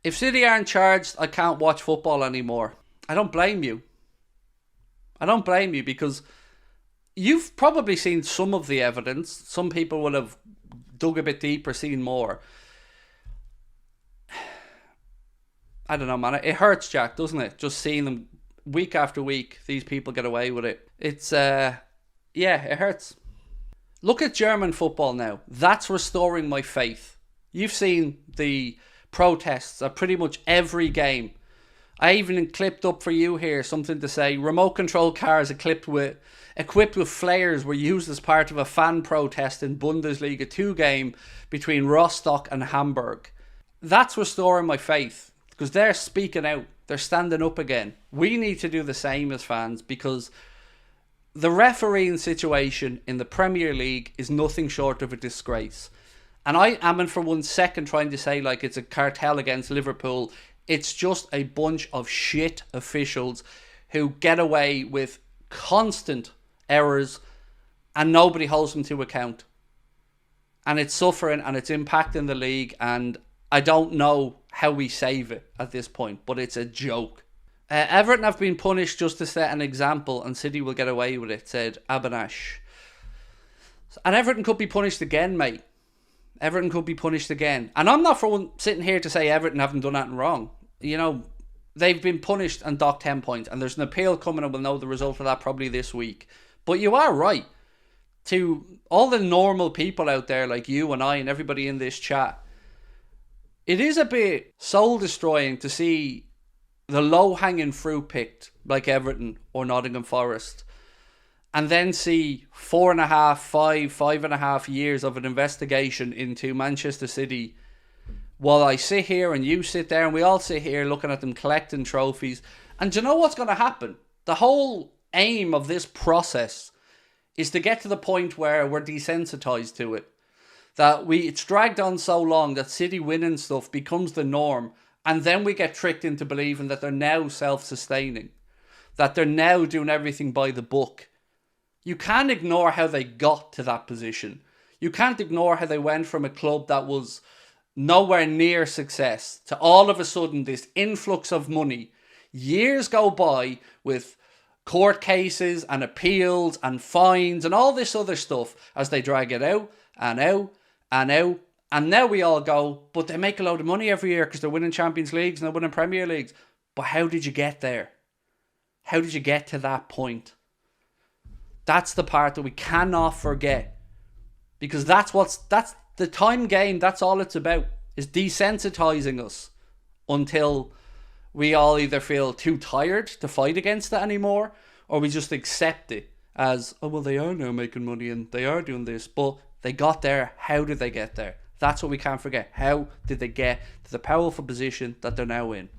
If City aren't charged, I can't watch football anymore. I don't blame you. I don't blame you, because you've probably seen some of the evidence. Some people will have dug a bit deeper, seen more. I don't know, man. It hurts, Jack, doesn't it? Just seeing them week after week, these people get away with it. It's, yeah, it hurts. Look at German football now. That's restoring my faith. You've seen the protests at pretty much every game. I even clipped up for you here something to say remote control cars equipped with flares were used as part of a fan protest in Bundesliga 2 game between Rostock and Hamburg. That's restoring my faith, because they're speaking out. They're standing up again. We need to do the same as fans, because the refereeing situation in the Premier League is nothing short of a disgrace. And I am for 1 second trying to say like it's a cartel against Liverpool. It's just a bunch of shit officials who get away with constant errors and nobody holds them to account. And it's suffering and it's impacting the league, and I don't know how we save it at this point, but it's a joke. Everton have been punished just to set an example, and City will get away with it, said Abanash. And Everton could be punished again, mate. Everton could be punished again. And I'm not for one sitting here to say Everton haven't done anything wrong. You know, they've been punished and docked 10 points, and there's an appeal coming, and we'll know the result of that probably this week. But you are right. To all the normal people out there like you and I and everybody in this chat, it is a bit soul destroying to see the low-hanging fruit picked, like Everton or Nottingham Forest, and then see 5.5 years of an investigation into Manchester City, while I sit here and you sit there and we all sit here looking at them collecting trophies. And do you know what's going to happen? The whole aim of this process is to get to the point where we're desensitized to it. That it's dragged on so long that City winning stuff becomes the norm, and then we get tricked into believing that they're now self-sustaining, that they're now doing everything by the book. You can't ignore how they got to that position. You can't ignore how they went from a club that was nowhere near success to all of a sudden this influx of money. Years go by with court cases and appeals and fines and all this other stuff as they drag it out and out and out. And now we all go, but they make a load of money every year because they're winning Champions Leagues and they're winning Premier Leagues. But how did you get there? How did you get to that point? That's the part that we cannot forget. Because that's the time game. That's all it's about, is desensitizing us until we all either feel too tired to fight against it anymore, or we just accept it as, oh, well, they are now making money and they are doing this. But they got there. How did they get there? That's what we can't forget. How did they get to the powerful position that they're now in?